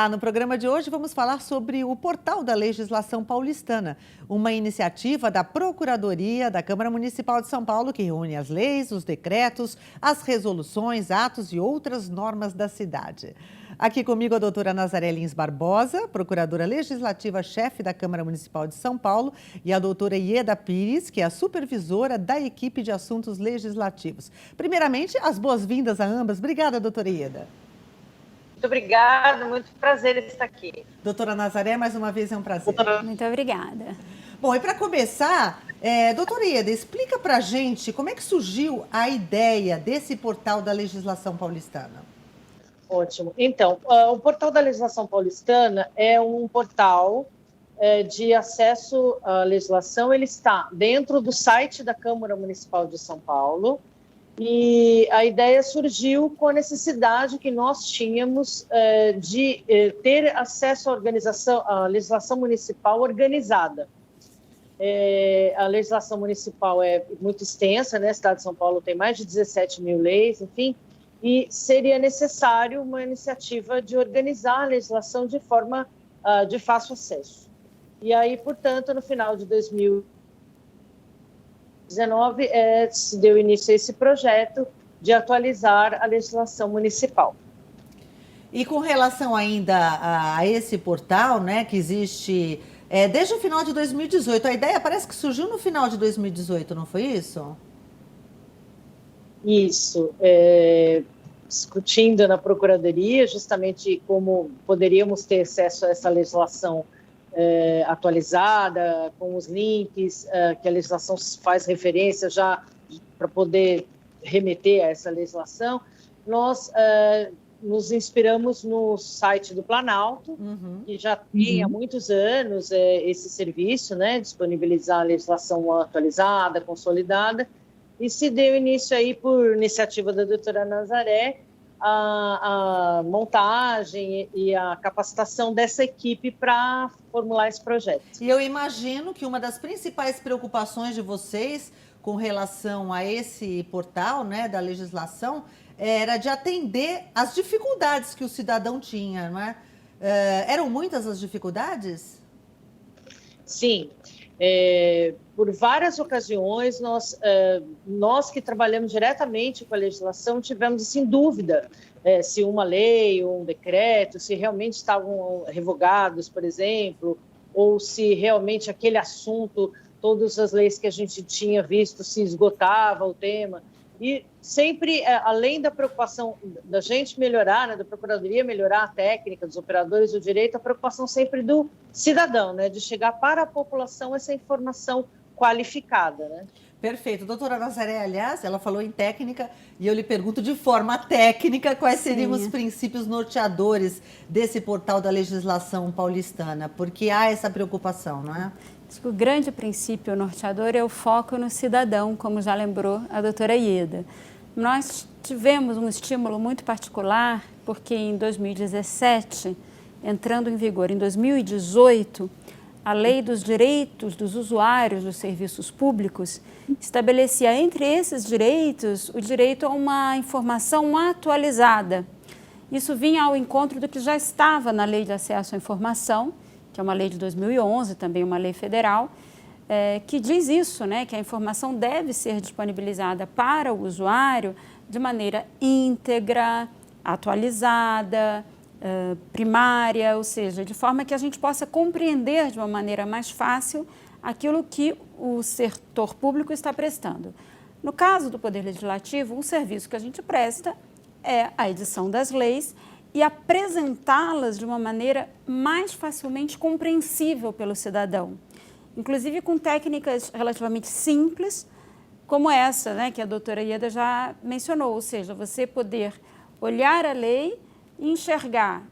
Olá, no programa de hoje vamos falar sobre o Portal da Legislação Paulistana, uma iniciativa da Procuradoria da Câmara Municipal de São Paulo que reúne as leis, os decretos, as resoluções, atos e outras normas da cidade. Aqui comigo a doutora Nazaré Lins Barbosa, procuradora legislativa-chefe da Câmara Municipal de São Paulo, e a doutora Ieda Pires, que é a supervisora da equipe de assuntos legislativos. Primeiramente, as boas-vindas a ambas. Obrigada, doutora Ieda. Muito obrigada, muito prazer estar aqui. Doutora Nazaré, mais uma vez é um prazer. Muito obrigada. Bom, e para começar, doutora Ieda, explica para a gente como é que surgiu a ideia desse portal da legislação paulistana. Ótimo. Então, o portal da legislação paulistana é um portal de acesso à legislação. Ele está dentro do site da Câmara Municipal de São Paulo. E a ideia surgiu com a necessidade que nós tínhamos de ter acesso à legislação municipal organizada. A legislação municipal é muito extensa, né? A cidade de São Paulo tem mais de 17 mil leis, enfim, e seria necessário uma iniciativa de organizar a legislação de forma de fácil acesso. E aí, portanto, no final de 2019, se deu início a esse projeto de atualizar a legislação municipal. E com relação ainda a esse portal, né, que existe desde o final de 2018, a ideia parece que surgiu no final de 2018, não foi isso? Isso, discutindo na Procuradoria justamente como poderíamos ter acesso a essa legislação atualizada, com os links, que a legislação faz referência já para poder remeter a essa legislação, nós nos inspiramos no site do Planalto, que já tem há muitos anos esse serviço, né, disponibilizar a legislação atualizada, consolidada, e se deu início aí, por iniciativa da doutora Nazaré, a montagem e a capacitação dessa equipe para formular esse projeto. E eu imagino que uma das principais preocupações de vocês com relação a esse portal, né, da legislação, era de atender às dificuldades que o cidadão tinha, não é? Eram muitas as dificuldades? Sim. Por várias ocasiões, nós que trabalhamos diretamente com a legislação tivemos assim, dúvida se uma lei ou um decreto, se realmente estavam revogados, por exemplo, ou se realmente aquele assunto, todas as leis que a gente tinha visto, se esgotava o tema. E sempre, além da preocupação da gente melhorar, né, da Procuradoria melhorar a técnica dos operadores do direito, a preocupação sempre do cidadão, né, de chegar para a população essa informação qualificada, né? Perfeito. Doutora Nazaré, aliás, ela falou em técnica e eu lhe pergunto de forma técnica quais seriam os princípios norteadores desse portal da legislação paulistana, porque há essa preocupação, não é? O grande princípio norteador é o foco no cidadão, como já lembrou a doutora Ieda. Nós tivemos um estímulo muito particular, porque em 2017, entrando em vigor em 2018, a Lei dos Direitos dos Usuários dos Serviços Públicos estabelecia entre esses direitos o direito a uma informação atualizada. Isso vinha ao encontro do que já estava na Lei de Acesso à Informação, que é uma lei de 2011, também uma lei federal, que diz isso, né, que a informação deve ser disponibilizada para o usuário de maneira íntegra, atualizada, primária, ou seja, de forma que a gente possa compreender de uma maneira mais fácil aquilo que o setor público está prestando. No caso do Poder Legislativo, o serviço que a gente presta é a edição das leis e apresentá-las de uma maneira mais facilmente compreensível pelo cidadão, inclusive com técnicas relativamente simples, como essa, né, que a doutora Ieda já mencionou, ou seja, você poder olhar a lei e enxergar,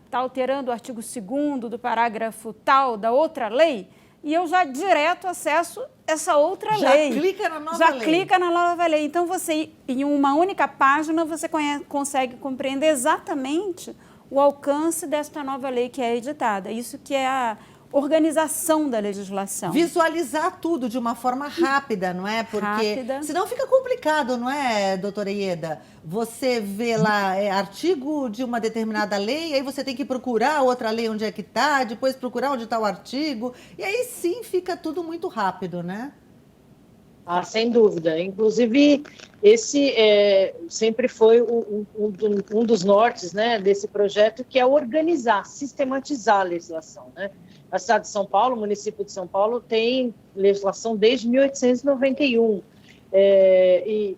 está alterando o artigo 2º do parágrafo tal da outra lei, e eu já direto acesso essa outra lei. Já clica na nova lei. Já clica na nova lei. Então, você, em uma única página, você consegue compreender exatamente o alcance desta nova lei que é editada. Isso que é organização da legislação. Visualizar tudo de uma forma rápida, não é? Porque senão fica complicado, não é, doutora Ieda? Você vê lá artigo de uma determinada lei, aí você tem que procurar outra lei onde é que está, depois procurar onde está o artigo, e aí sim fica tudo muito rápido, né? Ah, sem dúvida. Inclusive, esse sempre foi um dos nortes, né, desse projeto, que é organizar, sistematizar a legislação, né? A cidade de São Paulo, o município de São Paulo, tem legislação desde 1891. E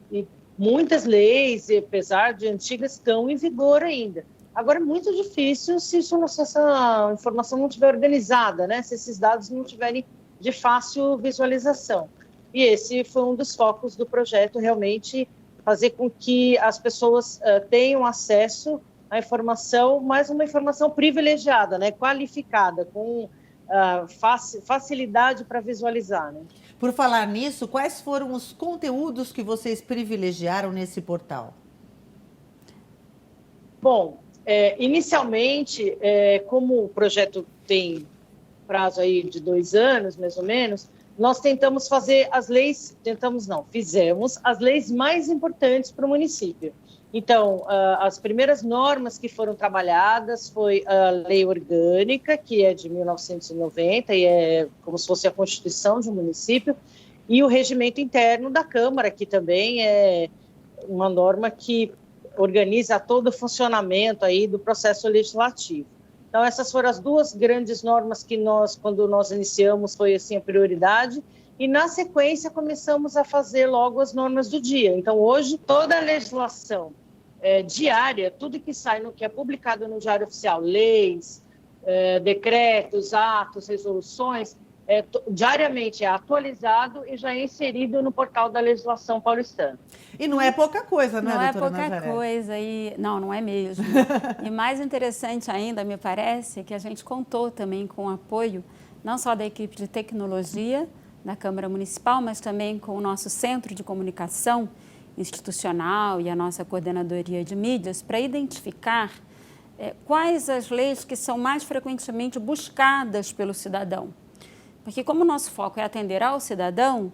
muitas leis, apesar de antigas, estão em vigor ainda. Agora, é muito difícil se essa informação não estiver organizada, né? Se esses dados não tiverem de fácil visualização. E esse foi um dos focos do projeto, realmente fazer com que as pessoas tenham acesso à informação, mas uma informação privilegiada, né? Qualificada, com facilidade para visualizar, né? Por falar nisso, quais foram os conteúdos que vocês privilegiaram nesse portal? Bom, inicialmente, como o projeto tem prazo aí de 2 anos, mais ou menos, nós tentamos fazer fizemos as leis mais importantes para o município. Então, as primeiras normas que foram trabalhadas foi a Lei Orgânica, que é de 1990, e é como se fosse a Constituição de um município, e o Regimento Interno da Câmara, que também é uma norma que organiza todo o funcionamento aí do processo legislativo. Então, essas foram as 2 grandes normas que quando nós iniciamos, foi assim a prioridade. E, na sequência, começamos a fazer logo as normas do dia. Então, hoje, toda a legislação diária, tudo que sai, que é publicado no Diário Oficial, leis, decretos, atos, resoluções, diariamente é atualizado e já é inserido no portal da legislação paulistana. E não é pouca coisa, né, doutora Nazaré? Não é pouca coisa, não é mesmo. E mais interessante ainda, me parece, que a gente contou também com o apoio, não só da equipe de tecnologia da Câmara Municipal, mas também com o nosso Centro de Comunicação Institucional e a nossa Coordenadoria de Mídias, para identificar quais as leis que são mais frequentemente buscadas pelo cidadão. Porque como o nosso foco é atender ao cidadão,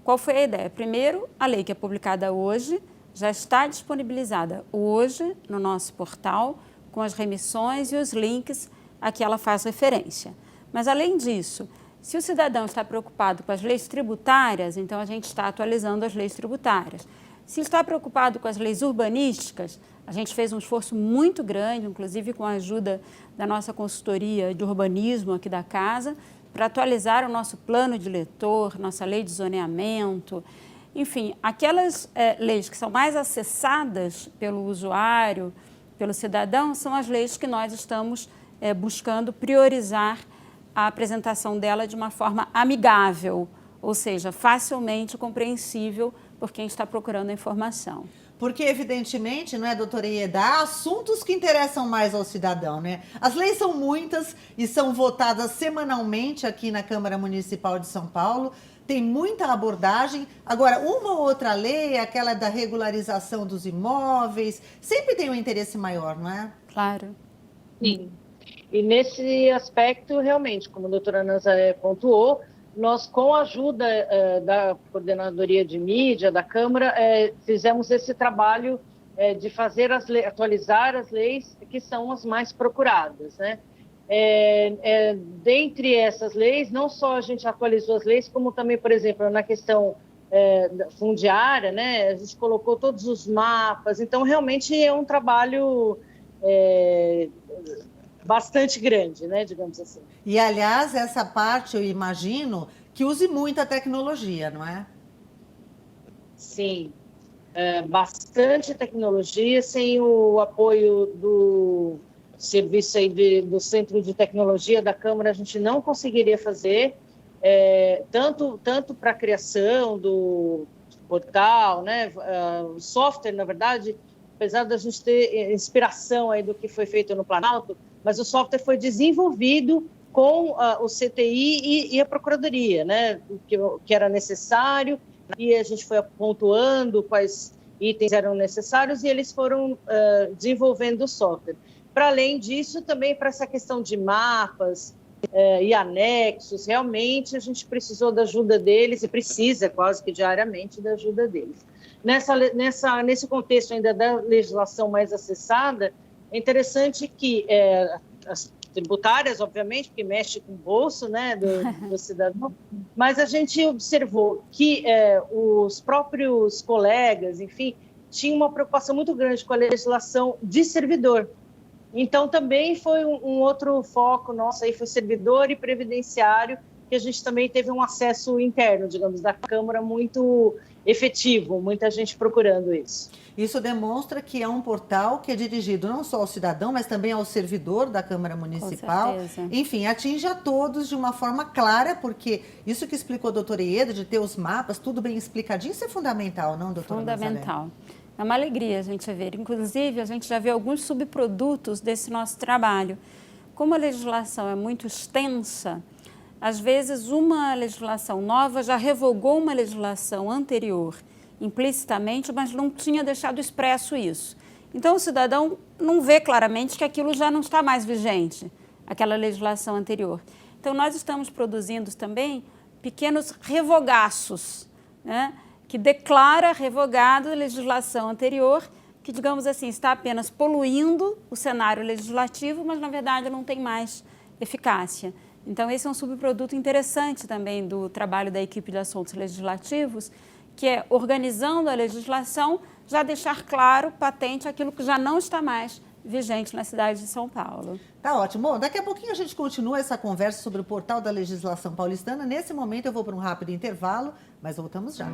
qual foi a ideia? Primeiro, a lei que é publicada hoje já está disponibilizada hoje no nosso portal, com as remissões e os links a que ela faz referência. Mas, além disso, se o cidadão está preocupado com as leis tributárias, então a gente está atualizando as leis tributárias. Se está preocupado com as leis urbanísticas, a gente fez um esforço muito grande, inclusive com a ajuda da nossa consultoria de urbanismo aqui da casa, para atualizar o nosso plano diretor, nossa lei de zoneamento, enfim, aquelas leis que são mais acessadas pelo usuário, pelo cidadão, são as leis que nós estamos buscando priorizar a apresentação dela de uma forma amigável, ou seja, facilmente compreensível por quem está procurando a informação. Porque, evidentemente, não é, doutora Ieda, há assuntos que interessam mais ao cidadão, né? As leis são muitas e são votadas semanalmente aqui na Câmara Municipal de São Paulo. Tem muita abordagem. Agora, uma ou outra lei, aquela da regularização dos imóveis, sempre tem um interesse maior, não é? Claro. Sim. E nesse aspecto, realmente, como a doutora Nazaré pontuou, nós, com a ajuda da Coordenadoria de Mídia, da Câmara, fizemos esse trabalho de fazer atualizar as leis que são as mais procuradas, né? Dentre essas leis, não só a gente atualizou as leis, como também, por exemplo, na questão fundiária, né? A gente colocou todos os mapas, então realmente é um trabalho bastante grande, né, digamos assim. E, aliás, essa parte, eu imagino, que use muita tecnologia, não é? Sim, bastante tecnologia. Sem o apoio do serviço aí do Centro de Tecnologia da Câmara, a gente não conseguiria fazer, tanto para a criação do portal, né, o software, na verdade, apesar da gente ter inspiração aí do que foi feito no Planalto, mas o software foi desenvolvido com o CTI e a Procuradoria, né, que era necessário, e a gente foi pontuando quais itens eram necessários e eles foram desenvolvendo o software. Para além disso, também para essa questão de mapas, e anexos. Realmente a gente precisou da ajuda deles e precisa quase que diariamente da ajuda deles. Nesse contexto ainda da legislação mais acessada, é interessante que as tributárias, obviamente, porque mexe com o bolso, né, do cidadão, mas a gente observou que os próprios colegas, enfim, tinham uma preocupação muito grande com a legislação de servidor. Então, também foi um outro foco nosso, aí foi servidor e previdenciário, que a gente também teve um acesso interno, digamos, da Câmara muito efetivo, muita gente procurando isso. Isso demonstra que é um portal que é dirigido não só ao cidadão, mas também ao servidor da Câmara Municipal. Com certeza. Enfim, atinge a todos de uma forma clara, porque isso que explicou a doutora Ieda, de ter os mapas, tudo bem explicadinho, isso é fundamental, não, doutora Fundamental. Nazaré? É uma alegria a gente ver. Inclusive, a gente já vê alguns subprodutos desse nosso trabalho. Como a legislação é muito extensa, às vezes uma legislação nova já revogou uma legislação anterior implicitamente, mas não tinha deixado expresso isso. Então, o cidadão não vê claramente que aquilo já não está mais vigente, aquela legislação anterior. Então, nós estamos produzindo também pequenos revogaços, né, que declara revogada a legislação anterior, que, digamos assim, está apenas poluindo o cenário legislativo, mas, na verdade, não tem mais eficácia. Então, esse é um subproduto interessante também do trabalho da equipe de assuntos legislativos, que é, organizando a legislação, já deixar claro, patente, aquilo que já não está mais vigente na cidade de São Paulo. Tá ótimo. Bom, daqui a pouquinho a gente continua essa conversa sobre o portal da legislação paulistana. Nesse momento eu vou para um rápido intervalo, mas voltamos já.